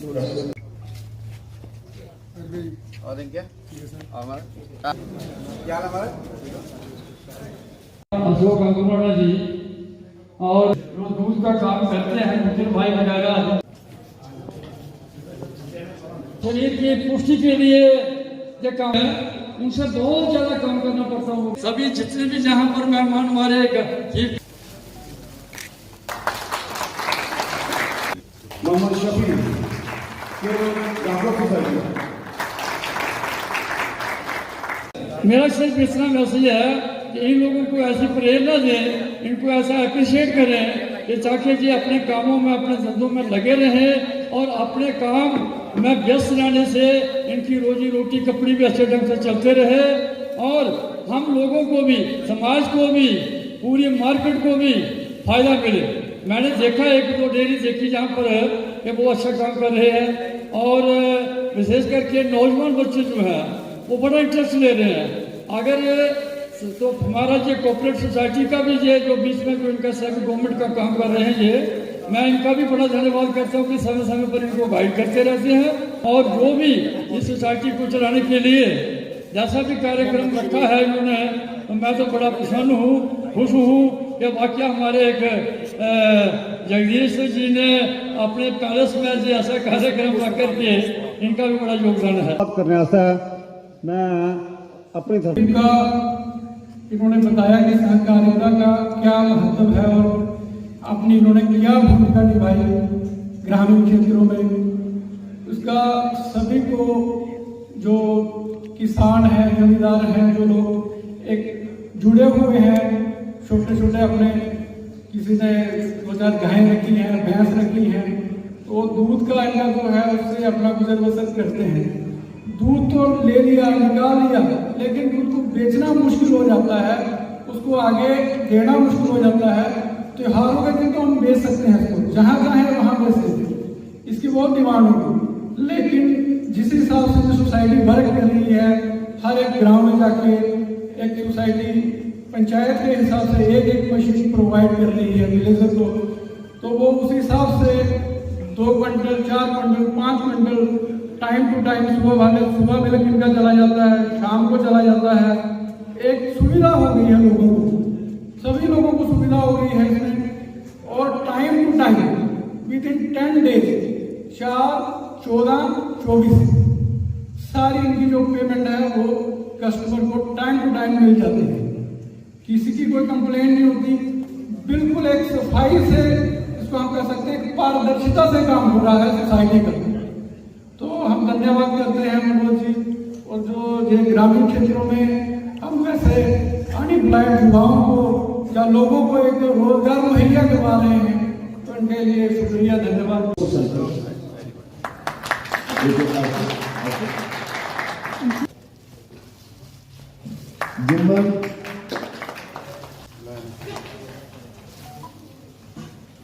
और क्या हमारा क्या हमारा अशोक अंगुराना जी और दूध का काम करते हैं मुझे भाई वगैरह शरीर की पुष्टि के लिए जो काम है उनसे बहुत ज्यादा काम करना पड़ता है। सभी जितने भी जहाँ पर मेहमान हमारे मोहम्मद शफी मेरा सिर्फ इतना मैसेज है कि इन लोगों को ऐसी प्रेरणा दें, इनको ऐसा अप्रिशिएट करें कि ताकि जी अपने कामों में अपने धंधों में लगे रहें और अपने काम में व्यस्त रहने से इनकी रोजी रोटी कपड़ी भी अच्छे ढंग से चलते रहे और हम लोगों को भी, समाज को भी, पूरी मार्केट को भी फायदा मिले। मैंने देखा एक दो डेयरी देखी जहाँ पर कि वो अच्छा काम कर रहे हैं और विशेष करके नौजवान बच्चे जो हैं वो बड़ा इंटरेस्ट ले रहे हैं। अगर तो हमारा जो कोऑपरेटिव सोसाइटी का भी ये जो बीच में जो इनका सेमी गवर्नमेंट का काम कर रहे हैं ये मैं इनका भी बड़ा धन्यवाद करता हूँ कि समय समय पर इनको गाइड करते रहते हैं और जो भी इस सोसाइटी को चलाने के लिए जैसा भी कार्यक्रम रखा है इन्होंने तो मैं तो बड़ा प्रसन्न हूँ, खुश हूँ कि वाकई हमारे एक जगदीश जी ने अपने पैलेस में जो ऐसा कार्यक्रम रख करके इनका भी बड़ा योगदान है। करने मैं अपनी तरफ इन्होंने बताया कि सहकारिता का क्या महत्व है और अपनी इन्होंने क्या भूमिका निभाई ग्रामीण क्षेत्रों में। उसका सभी को जो किसान हैं, जमींदार हैं, जो लोग एक जुड़े हुए हैं, छोटे छोटे अपने किसी ने 2-4 गायें रखी हैं, भैंस रखी हैं, तो दूध का इनका जो है उससे अपना गुजर बसर करते हैं। दूध तो ले लिया, निकाल लिया, लेकिन दूध को बेचना मुश्किल हो जाता है, उसको आगे देना मुश्किल हो जाता है। त्योहारों के दिन तो हम बेच सकते हैं, इसको जहाँ चाहे वहाँ बेच सकते हैं, इसकी बहुत डिमांड होगी। लेकिन जिस हिसाब से जो सोसाइटी वर्क कर रही है, हर एक गाँव में जाके एक सोसाइटी पंचायत के हिसाब से एक मशीन प्रोवाइड कर रही है विलेजर को, तो वो उस हिसाब से 2 quintal, 4 quintal, 5 quintal time to time सुबह में लेकिन का चला जाता है, शाम को चला जाता है। एक सुविधा हो गई है लोगों को, सभी लोगों को सुविधा हो गई है इसमें। और time to time within 10 days 4, 14, 24 सारी इनकी जो पेमेंट है वो कस्टमर को टाइम टू टाइम मिल जाती है। किसी की कोई कंप्लेंट नहीं होती, बिल्कुल एक सफाई से, इसको हम कह सकते हैं पारदर्शिता से काम हो रहा है सोसाइटी का। तो हम धन्यवाद करते हैं मनोज जी। और जो ये ग्रामीण क्षेत्रों में हम वैसे अनएम्प्लॉयड युवाओं को या लोगों को एक रोजगार मुहैया करवा रहे हैं, तो इनके लिए शुक्रिया, धन्यवाद।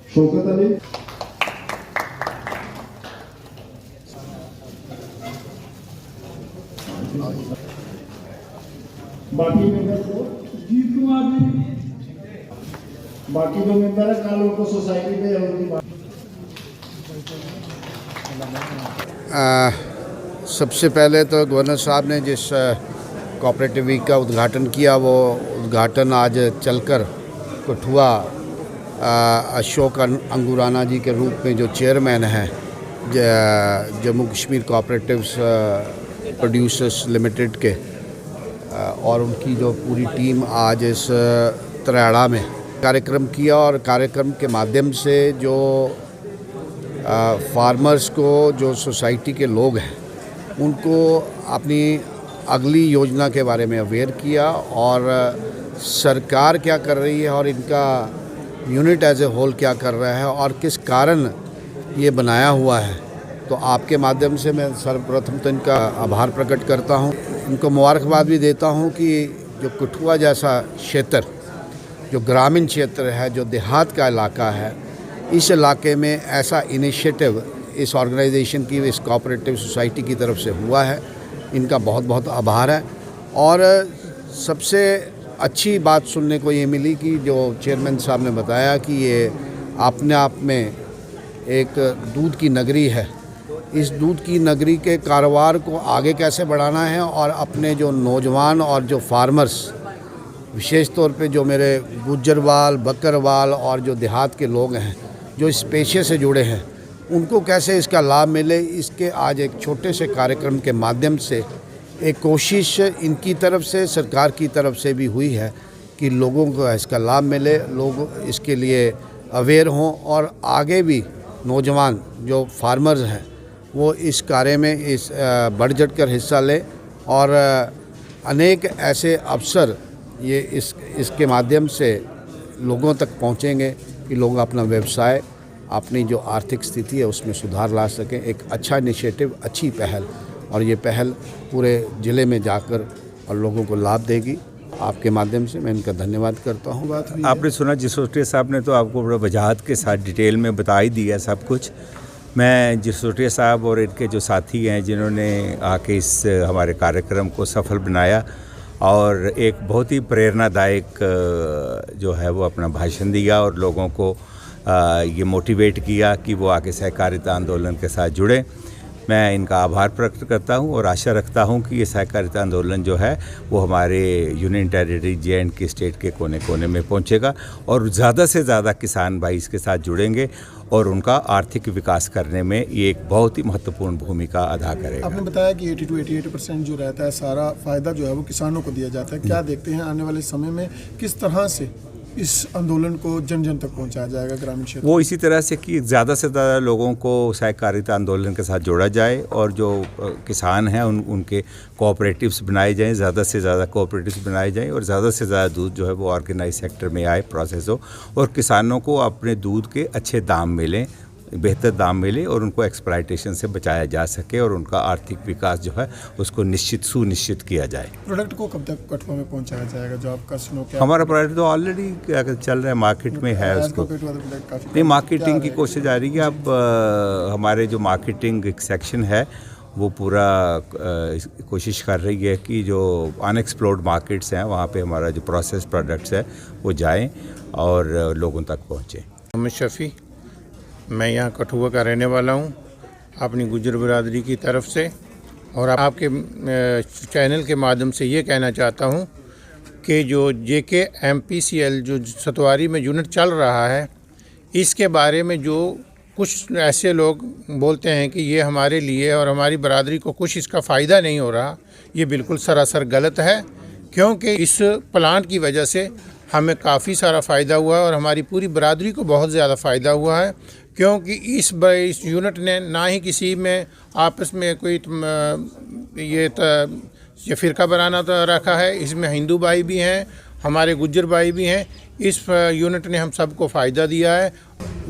शौकत अली, बाकी मेंबर को जीत कुमार जी, बाकी जो मेंबर है कल उनको सोसाइटी पे उनकी सबसे पहले तो गवर्नर साहब ने जिस कोऑपरेटिव वीक का उद्घाटन किया वो उद्घाटन आज चलकर कठुआ अशोक अंगुराना जी के रूप में जो चेयरमैन हैं Jammu Kashmir cooperatives producers limited के और उनकी जो पूरी टीम आज इस तराड़ा में कार्यक्रम किया और कार्यक्रम के माध्यम से जो फार्मर्स को, जो सोसाइटी के लोग हैं, उनको अपनी अगली योजना के बारे में अवेयर किया और सरकार क्या कर रही है और इनका यूनिट एज ए होल क्या कर रहा है और किस कारण ये बनाया हुआ है। तो आपके माध्यम से मैं सर्वप्रथम तो इनका आभार प्रकट करता हूँ, इनको मुबारकबाद भी देता हूँ कि जो कठुआ जैसा क्षेत्र, जो ग्रामीण क्षेत्र है, जो देहात का इलाका है, इस इलाके में ऐसा इनिशिएटिव इस ऑर्गेनाइजेशन की, इस कोऑपरेटिव सोसाइटी की तरफ से हुआ है। इनका बहुत बहुत आभार है। और सबसे अच्छी बात सुनने को ये मिली कि जो चेयरमैन साहब ने बताया कि ये अपने आप में एक दूध की नगरी है इस दूध की नगरी के कारोबार को आगे कैसे बढ़ाना है और अपने जो नौजवान और जो फार्मर्स, विशेष तौर पे जो मेरे गुज्जरवाल, बकरवाल और जो देहात के लोग हैं जो इस पेशे से जुड़े हैं, उनको कैसे इसका लाभ मिले, इसके आज एक छोटे से कार्यक्रम के माध्यम से एक कोशिश इनकी तरफ से, सरकार की तरफ से भी हुई है कि लोगों को इसका लाभ मिले, लोग इसके लिए अवेयर हों और आगे भी नौजवान जो फार्मर्स हैं वो इस कार्य में इस बढ़ चढ़ कर हिस्सा लें और अनेक ऐसे अवसर ये इसके माध्यम से लोगों तक पहुंचेंगे कि लोग अपना व्यवसाय, अपनी जो आर्थिक स्थिति है उसमें सुधार ला सकें। एक अच्छा इनिशिएटिव, अच्छी पहल, और ये पहल पूरे ज़िले में जाकर और लोगों को लाभ देगी। आपके माध्यम से मैं इनका धन्यवाद करता हूँ। आपने सुना जसरोटिया साहब ने तो आपको बड़ा वजाहत के साथ डिटेल में बता ही दिया सब कुछ। मैं जसरोटिया साहब और इनके जो साथी हैं जिन्होंने आके इस हमारे कार्यक्रम को सफल बनाया और एक बहुत ही प्रेरणादायक जो है वो अपना भाषण दिया और लोगों को ये मोटिवेट किया कि वो आके सहकारिता आंदोलन के साथ जुड़े। मैं इनका आभार प्रकट करता हूं और आशा रखता हूं कि ये सहकारिता आंदोलन जो है वो हमारे यूनियन टेरिटरी जे&के स्टेट के कोने कोने में पहुंचेगा और ज़्यादा से ज़्यादा किसान भाई इसके साथ जुड़ेंगे और उनका आर्थिक विकास करने में ये एक बहुत ही महत्वपूर्ण भूमिका अदा करेगा। आपने बताया कि 80 to 88% जो रहता है सारा फ़ायदा जो है वो किसानों को दिया जाता है। क्या देखते हैं आने वाले समय में किस तरह से इस आंदोलन को जन जन तक पहुंचाया जाएगा ग्रामीण क्षेत्र? वो इसी तरह से कि ज़्यादा से ज़्यादा लोगों को सहकारिता आंदोलन के साथ जोड़ा जाए और जो किसान हैं उनके कोऑपरेटिव्स बनाए जाएं, ज़्यादा से ज़्यादा कोऑपरेटिव्स बनाए जाएं और ज़्यादा से ज़्यादा दूध जो है वो ऑर्गेनाइज सेक्टर में आए, प्रोसेस हो और किसानों को अपने दूध के अच्छे दाम मिलें, बेहतर दाम मिले और उनको एक्सप्लॉयटेशन से बचाया जा सके और उनका आर्थिक विकास जो है उसको सुनिश्चित किया जाए। प्रोडक्ट को कब तक कठुआ में पहुंचाया जाएगा जो आपका स्नो? हमारा प्रोडक्ट तो ऑलरेडी चल रहा है, मार्केट में है, उसको नहीं मार्केटिंग की कोशिश जा रही है। अब हमारे जो मार्केटिंग एक सेक्शन है वो पूरा कोशिश कर रही है कि जो अनएक्सप्लोर्ड मार्केट्स हैं वहाँ पे हमारा जो प्रोसेस प्रोडक्ट्स है वो जाएं और लोगों तक पहुँचें। मोहम्मद शफ़ी, मैं यहाँ कठुआ का रहने वाला हूँ अपनी गुज्जर बिरादरी की तरफ से और आपके चैनल के माध्यम से ये कहना चाहता हूँ कि जो JK MPCL जो सतवारी में यूनिट चल रहा है इसके बारे में जो कुछ ऐसे लोग बोलते हैं कि ये हमारे लिए और हमारी बरादरी को कुछ इसका फ़ायदा नहीं हो रहा, ये बिल्कुल सरासर गलत है। क्योंकि इस प्लांट की वजह से हमें काफ़ी सारा फ़ायदा हुआ है और हमारी पूरी बरादरी को बहुत ज़्यादा फ़ायदा हुआ है। क्योंकि इस यूनिट ने ना ही किसी में आपस में कोई ये फ़िरका बनाना तो रखा है, इसमें हिंदू भाई भी हैं, हमारे गुज्जर भाई भी हैं। इस यूनिट ने हम सबको फ़ायदा दिया है।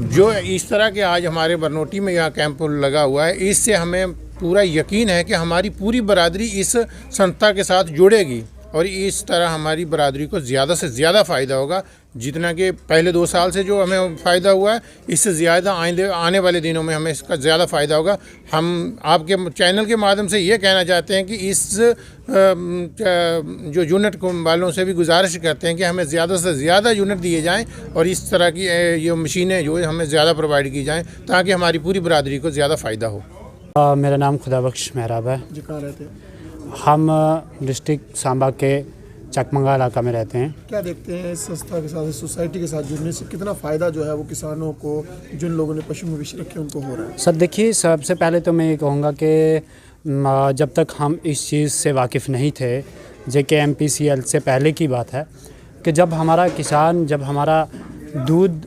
जो इस तरह के आज हमारे बरनोटी में यहाँ कैंप लगा हुआ है, इससे हमें पूरा यकीन है कि हमारी पूरी बरादरी इस संस्था के साथ जुड़ेगी और इस तरह हमारी बरादरी को ज़्यादा से ज़्यादा फ़ायदा होगा। जितना कि पहले 2 साल से जो हमें फ़ायदा हुआ है इससे ज़्यादा आने वाले दिनों में हमें इसका ज़्यादा फ़ायदा होगा। हम आपके चैनल के माध्यम से ये कहना चाहते हैं कि इस जो यूनिट वालों से भी गुजारिश करते हैं कि हमें ज़्यादा से ज़्यादा यूनिट दिए जाएं और इस तरह की ये मशीनें जो हमें ज़्यादा प्रोवाइड की जाएँ ताकि हमारी पूरी बरादरी को ज़्यादा फ़ायदा हो। मेरा नाम खुदाबख्श मेहराब है। जी, कहाँ रहते हैं? हम डिस्ट्रिक्ट सांबा के चकमंगा इलाका में रहते हैं। क्या देखते हैं इस संस्था के साथ, इस सोसाइटी के साथ जुड़ने से कितना फ़ायदा जो है वो किसानों को, जिन लोगों ने पशु मवेशी रखे उनको हो रहा है? सर देखिए, सबसे पहले तो मैं ये कहूँगा कि जब तक हम इस चीज़ से वाकिफ़ नहीं थे, JK MPCL से पहले की बात है कि जब हमारा किसान, जब हमारा दूध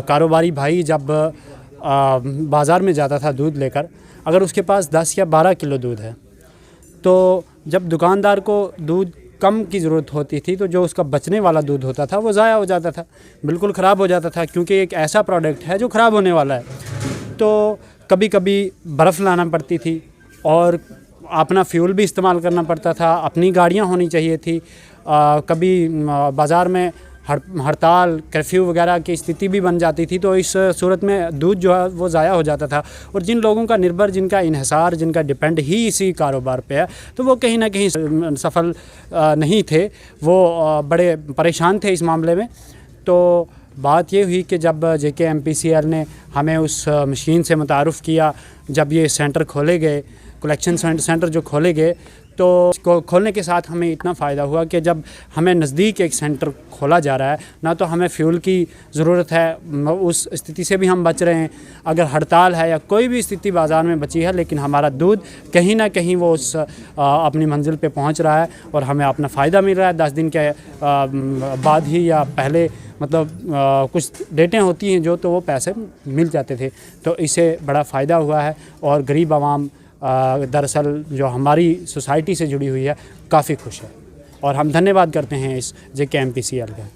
कारोबारी भाई जब बाज़ार में जाता था दूध लेकर, अगर उसके पास 10 या 12 किलो दूध है तो जब दुकानदार को दूध कम की ज़रूरत होती थी तो जो उसका बचने वाला दूध होता था वो ज़ाया हो जाता था, बिल्कुल ख़राब हो जाता था, क्योंकि एक ऐसा प्रोडक्ट है जो ख़राब होने वाला है। तो कभी कभी बर्फ़ लाना पड़ती थी और अपना फ्यूल भी इस्तेमाल करना पड़ता था, अपनी गाड़ियाँ होनी चाहिए थी। कभी बाज़ार में हड़ताल, कर्फ्यू वगैरह की स्थिति भी बन जाती थी, तो इस सूरत में दूध जो है वो ज़ाया हो जाता था। और जिन लोगों का निर्भर, जिनका इन्हिसार, जिनका डिपेंड ही इसी कारोबार पे है, तो वो कहीं ना कहीं सफल नहीं थे, वो बड़े परेशान थे इस मामले में। तो बात ये हुई कि जब JKMPCL ने हमें उस मशीन से मुतारुफ़ किया, जब ये सेंटर खोले गए, कलेक्शन सेंटर जो खोले गए, तो इसको खोलने के साथ हमें इतना फ़ायदा हुआ कि जब हमें नज़दीक एक सेंटर खोला जा रहा है, ना तो हमें फ्यूल की ज़रूरत है, उस स्थिति से भी हम बच रहे हैं। अगर हड़ताल है या कोई भी स्थिति बाज़ार में बची है, लेकिन हमारा दूध कहीं ना कहीं वो उस अपनी मंजिल पे पहुंच रहा है और हमें अपना फ़ायदा मिल रहा है। 10 दिन के बाद ही या पहले मतलब कुछ डेटें होती हैं जो, तो वो पैसे मिल जाते थे, तो इससे बड़ा फ़ायदा हुआ है। और गरीब आवाम दरअसल जो हमारी सोसाइटी से जुड़ी हुई है, काफ़ी खुश है और हम धन्यवाद करते हैं इस JKMPCL का।